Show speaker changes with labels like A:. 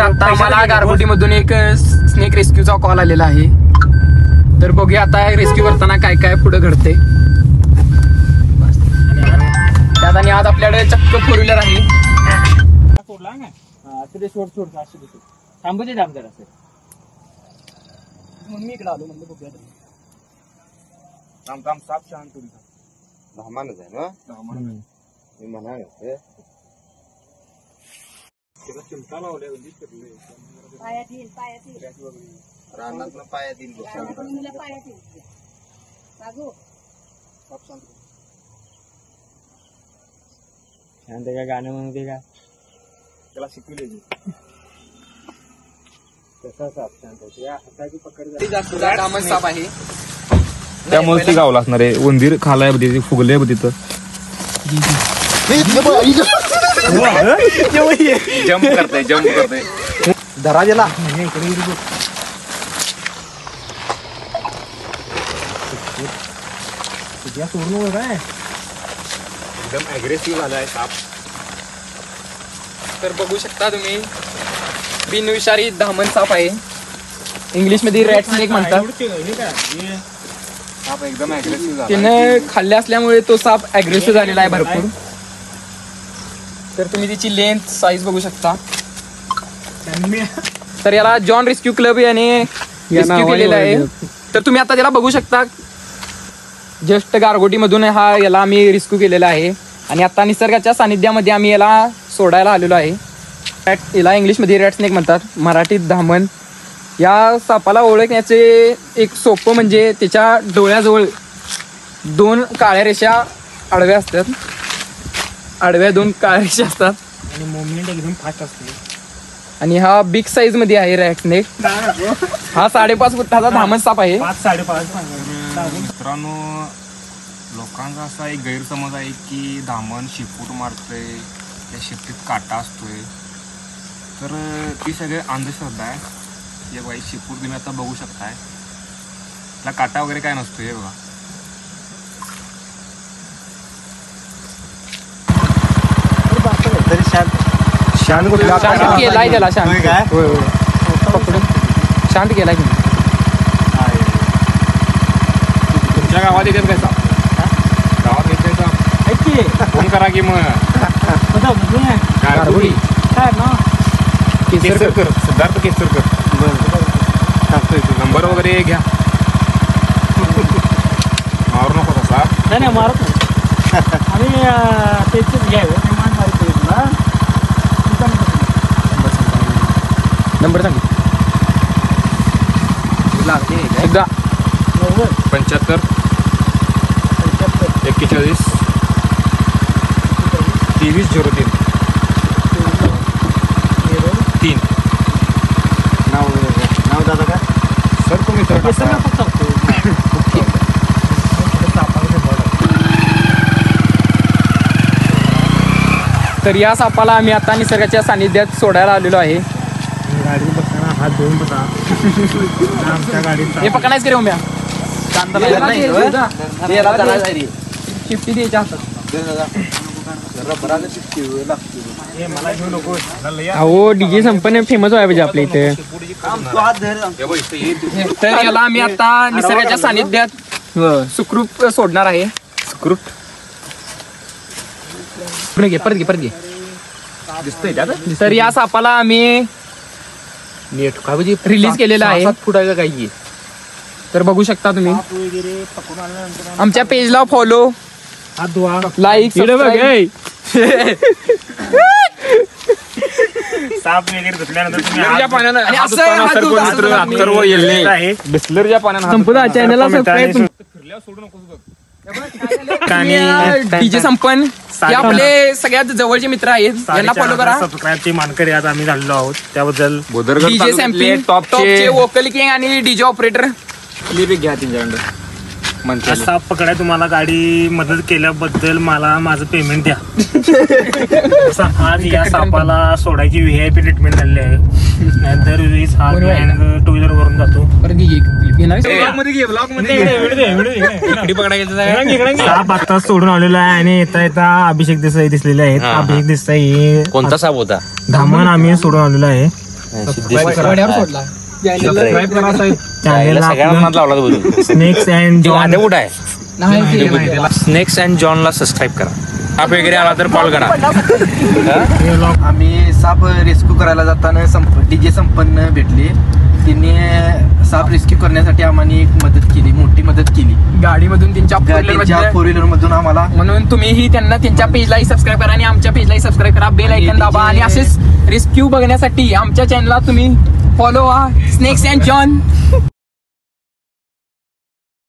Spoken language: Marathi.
A: आता आम्हाला गारगोटी मधून एक स्नेक रेस्क्यूचा कॉल आलेला आहे. तर बघूया आता रेस्क्यू करताना काय काय पुढे घडते. त्यात आणि आज आपल्याकडे चक्क 4 व्हीलर आहे.
B: थांबूचे दाम जरा
A: म्हणून मी इकडे आलो म्हणजे बघूया.
C: काम साफ शांत धामानच आहे ना. मी म्हणाल चिंता लावल्या
D: पायात येईल
C: रानात पायात येईल
B: शांत का गाणं म्हणते का
C: त्याला शिकवले
B: तसा साप शांत हाताची पकड
A: दामन साप आहे.
C: त्यामुळे ती गावला असणार आहे. उंदीर खालाय तिथे फुगले तिथं जम्प करते
B: धरा गेला सोडून काय
C: एकदम अग्रेसिव्ह झालाय साप.
A: तर बघू शकता तुम्ही बिनविषारी दामन साप आहे. इंग्लिश मध्ये रॅट स्नेक म्हणतात.
C: साप एकदम अग्रेसिव्ह झाला.
A: त्याने खाल्ले असल्यामुळे तो साप अग्रेसिव्ह झालेला आहे भरपूर. तर तुम्ही त्याची लेंथ साईज बघू शकता. तर याला जॉन रेस्क्यू क्लब याने रेस्क्यू केलेला आहे. तर तुम्ही आता त्याला बघू शकता. जस्ट गारगोटी मधून याला आम्ही रेस्क्यू केलेला आहे आणि आता निसर्गाच्या सानिध्यामध्ये आम्ही याला सोडायला आलेलो आहे. याला इंग्लिशमध्ये रॅट स्नेक म्हणतात, मराठीत धामण. या सापाला ओळखण्याचे एक सोपं म्हणजे त्याच्या डोळ्याजवळ 2 काळ्या रेषा आडव्या असतात. आडव्या 2 काळ्या रेषा असतात
B: आणि मुवमेंट एकदम फास्ट असते.
A: आणि हा बिग साईज मध्ये आहे रॅट स्नेक. हा 5.5 फुटाचा धामण साप आहे.
B: 5-5.5.
C: मित्रांनो, लोकांचा असा एक गैरसमज आहे की धामण शेपूट मारतोय, त्या शेपटीत काटा असतोय. तर ती सगळे अंधश्रद्धा आहे. हे बाई शेपूट तुम्ही आता बघू शकताय, त्याला काटा वगैरे काय नसतो. हे बघा,
A: शांत केलाय त्याला. शांत पकडून शांत केलाय.
C: तुमच्या गावात येतात काय साप? गावात येते साप फोन करा की मग. गारगोटी केसरकर, सिद्धार्थ केसरकर नंबर वगैरे घ्या. मारू नको तसा.
B: नाही मारत नाही आम्ही तेच घ्यावं.
A: नंबर सांग एकदा.
C: 75 41 2303 3.
B: नाव दादा का
C: सर तुम्ही
A: तर या सापाला आम्ही आता निसर्गाच्या सानिध्यात सोडायला आलेलो आहे.
B: गाडी बघताना हात धुवून बघा. आमच्या गाडीत
A: हे पकडायच करे उम्या शिफ्टी द्यायच्या हातात.
B: मला घेऊ नको.
A: अहो डीजे संपन्न फेमस व्हायला पाहिजे आपल्या इथे. तर याला आम्ही आता निसर्गाच्या सानिध्यात सुखरूप सोडणार आहे. सुखरूप परत घे दिसतंय. तर या सापाला आम्ही रिलीज केलेला आहे.
C: 7 फुटाचा काही.
A: तर बघू शकता तुम्ही.
B: वगैरे पकडून आल्यानंतर
A: आमच्या पेजला फॉलो,
B: हात धुवा,
A: लाईक,
B: साप वगैरे धुतल्यानंतर
C: बिस्लरच्या पाण्यानं
A: संपूर्ण चॅनलला सबस्क्राईब.
C: सोडू नकोस बघ.
A: डीजे संपन्न हे आपले सगळ्यात जवळचे मित्र आहेत. यांना फॉलो करा.
B: सबस्क्राईबचे मानकरी आज आम्ही झालेलो आहोत. त्याबद्दल
A: डीजे सॅम्पिंग, टॉपचे वोकल किंग आणि डीजे ऑपरेटर.
C: क्लिप घ्या त्यांच्याकडं.
B: साप पकडाय तुम्हाला गाडी मदत केल्याबद्दल मला माझं पेमेंट द्या. आज या सापाला सोडायची VIP ट्रीटमेंट झालेली आहे. नाहीतर हा गँग 2 व्हीलर वरून जातो. साप आता सोडून आलेला आहे आणि येता अभिषेक देसाई दिसलेले आहेत. अभिषेक देसाई
C: कोणता साप होता?
B: धामण आम्ही सोडून आलेलो आहे.
A: वड्यावर सोडला
B: सबस्क्राईब करा साहेब
E: सगळ्यांना
B: चॅनेल
E: लावला बोलून
B: स्नेक्स अँड जॉन
E: कुठं आहे
A: नाही
E: स्नेक्स अँड जॉनला सबस्क्राईब करा साप वगैरे आला तर कॉल करा
F: आम्ही साप रेस्क्यू करायला जाताना डीजे संपन्न भेटले. त्यांनी साप रेस्क्यू करण्यासाठी आम्हाला एक मदत केली, मोठी मदत केली.
A: गाडीमधून त्यांच्या
F: फोर व्हीलर मधून आम्हाला.
A: म्हणून तुम्हीही त्यांना त्यांच्या पेजलाही सबस्क्राईब करा आणि आमच्या पेजलाही सबस्क्राईब करा, बेल आयकॉन दाबा आणि असेच रेस्क्यू बघण्यासाठी आमच्या चॅनलला तुम्ही फॉलो व्हा. Snakes and John.